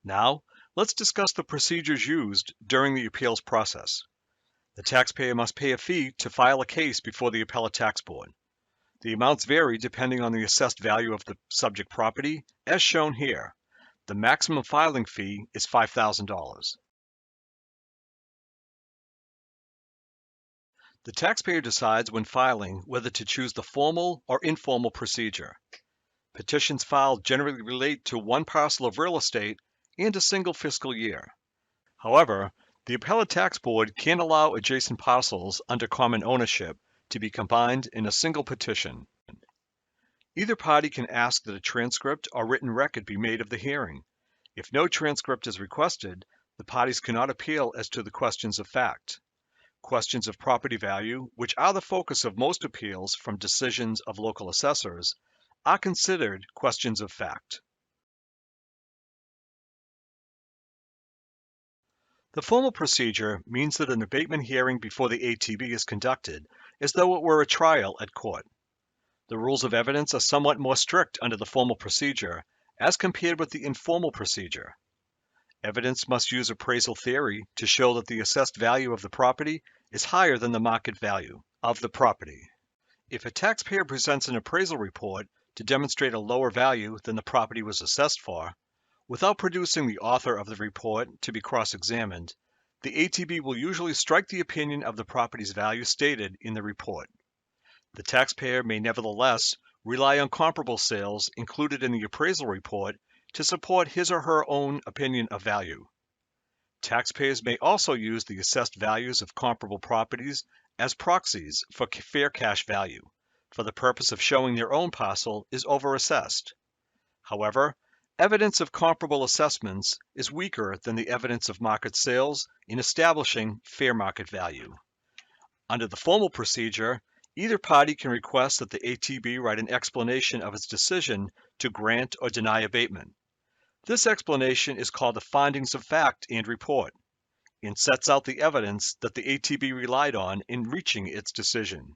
Now, let's discuss the procedures used during the appeals process. The taxpayer must pay a fee to file a case before the Appellate Tax Board. The amounts vary depending on the assessed value of the subject property, as shown here. The maximum filing fee is $5,000. The taxpayer decides when filing whether to choose the formal or informal procedure. Petitions filed generally relate to one parcel of real estate and a single fiscal year. However, the Appellate Tax Board can allow adjacent parcels under common ownership to be combined in a single petition. Either party can ask that a transcript or written record be made of the hearing. If no transcript is requested, the parties cannot appeal as to the questions of fact. Questions of property value, which are the focus of most appeals from decisions of local assessors, are considered questions of fact. The formal procedure means that an abatement hearing before the ATB is conducted as though it were a trial at court. The rules of evidence are somewhat more strict under the formal procedure as compared with the informal procedure. Evidence must use appraisal theory to show that the assessed value of the property is higher than the market value of the property. If a taxpayer presents an appraisal report to demonstrate a lower value than the property was assessed for, without producing the author of the report to be cross-examined, the ATB will usually strike the opinion of the property's value stated in the report. The taxpayer may nevertheless rely on comparable sales included in the appraisal report to support his or her own opinion of value. Taxpayers may also use the assessed values of comparable properties as proxies for fair cash value, for the purpose of showing their own parcel is overassessed. However, evidence of comparable assessments is weaker than the evidence of market sales in establishing fair market value. Under the formal procedure, either party can request that the ATB write an explanation of its decision to grant or deny abatement. This explanation is called the findings of fact and report, and sets out the evidence that the ATB relied on in reaching its decision.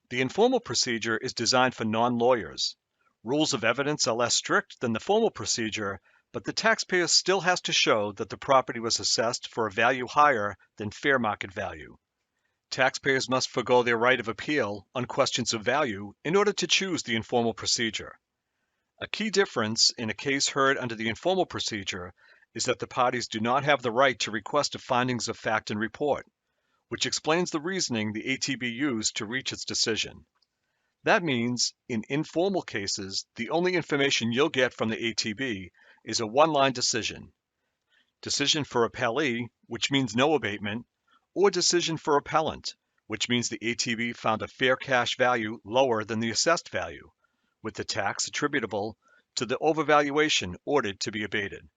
The informal procedure is designed for non-lawyers. Rules of evidence are less strict than the formal procedure, but the taxpayer still has to show that the property was assessed for a value higher than fair market value. Taxpayers must forego their right of appeal on questions of value in order to choose the informal procedure. A key difference in a case heard under the informal procedure is that the parties do not have the right to request a findings of fact and report, which explains the reasoning the ATB used to reach its decision. That means, in informal cases, the only information you'll get from the ATB is a one-line decision. Decision for appellee, which means no abatement, or decision for appellant, which means the ATB found a fair cash value lower than the assessed value, with the tax attributable to the overvaluation ordered to be abated.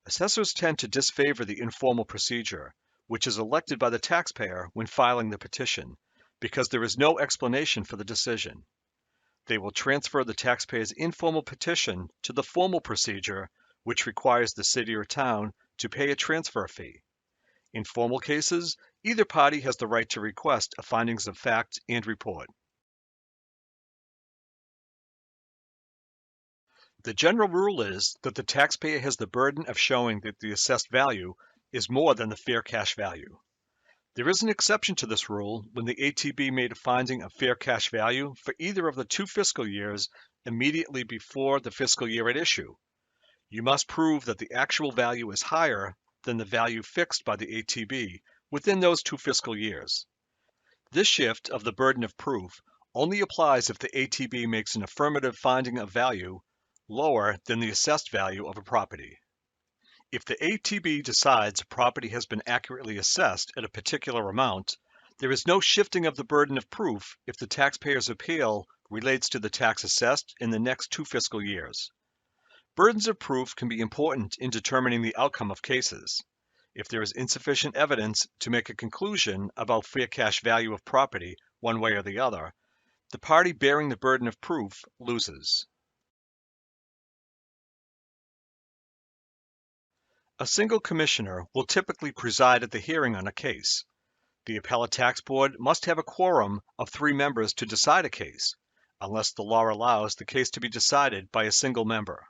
Assessors tend to disfavor the informal procedure, which is elected by the taxpayer when filing the petition, because there is no explanation for the decision. They will transfer the taxpayer's informal petition to the formal procedure, which requires the city or town to pay a transfer fee. In formal cases, either party has the right to request a findings of fact and report. The general rule is that the taxpayer has the burden of showing that the assessed value is more than the fair cash value. There is an exception to this rule when the ATB made a finding of fair cash value for either of the 2 fiscal years immediately before the fiscal year at issue. You must prove that the actual value is higher than the value fixed by the ATB within those 2 fiscal years. This shift of the burden of proof only applies if the ATB makes an affirmative finding of value lower than the assessed value of a property. If the ATB decides a property has been accurately assessed at a particular amount, there is no shifting of the burden of proof if the taxpayer's appeal relates to the tax assessed in the next 2 fiscal years. Burdens of proof can be important in determining the outcome of cases. If there is insufficient evidence to make a conclusion about fair cash value of property one way or the other, the party bearing the burden of proof loses. A single commissioner will typically preside at the hearing on a case. The Appellate Tax Board must have a quorum of 3 members to decide a case. unless the law allows the case to be decided by a single member.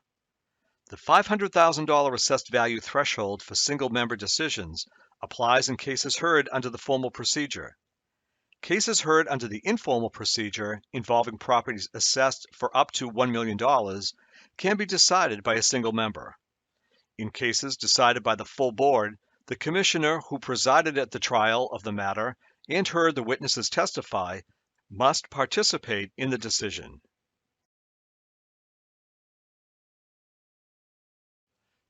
The $500,000 assessed value threshold for single-member decisions applies in cases heard under the formal procedure. Cases heard under the informal procedure involving properties assessed for up to $1 million can be decided by a single member. In cases decided by the full board, the commissioner who presided at the trial of the matter and heard the witnesses testify must participate in the decision.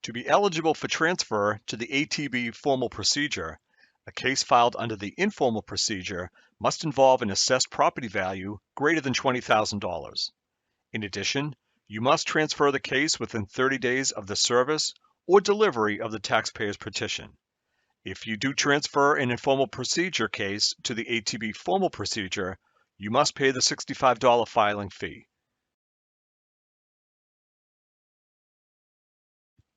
To be eligible for transfer to the ATB formal procedure, a case filed under the informal procedure must involve an assessed property value greater than $20,000. In addition, you must transfer the case within 30 days of the service or delivery of the taxpayer's petition. If you do transfer an informal procedure case to the ATB formal procedure, you must pay the $65 filing fee.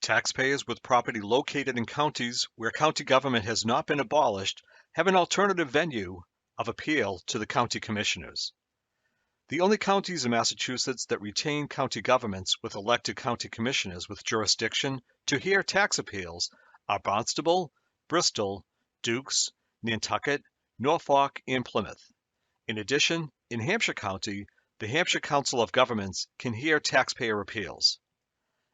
Taxpayers with property located in counties where county government has not been abolished have an alternative venue of appeal to the county commissioners. The only counties in Massachusetts that retain county governments with elected county commissioners with jurisdiction to hear tax appeals are Barnstable, Bristol, Dukes, Nantucket, Norfolk, and Plymouth. In addition, in Hampshire County, the Hampshire Council of Governments can hear taxpayer appeals.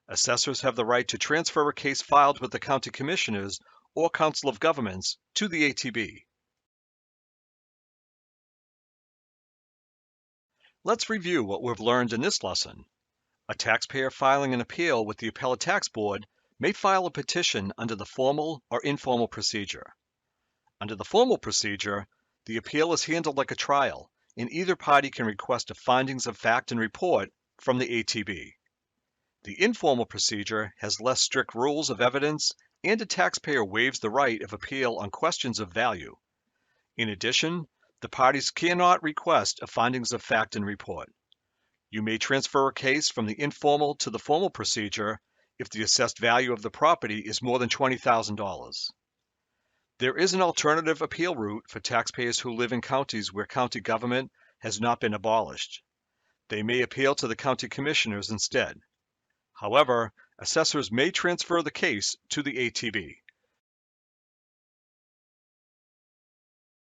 Assessors have the right to transfer a case filed with the county commissioners or council of governments to the ATB. Let's review what we've learned in this lesson. A taxpayer filing an appeal with the Appellate Tax Board may file a petition under the formal or informal procedure. Under the formal procedure, the appeal is handled like a trial, and either party can request a findings of fact and report from the ATB. The informal procedure has less strict rules of evidence, and a taxpayer waives the right of appeal on questions of value. In addition, the parties cannot request a findings of fact and report. You may transfer a case from the informal to the formal procedure if the assessed value of the property is more than $20,000. There is an alternative appeal route for taxpayers who live in counties where county government has not been abolished. They may appeal to the county commissioners instead. However, assessors may transfer the case to the ATB.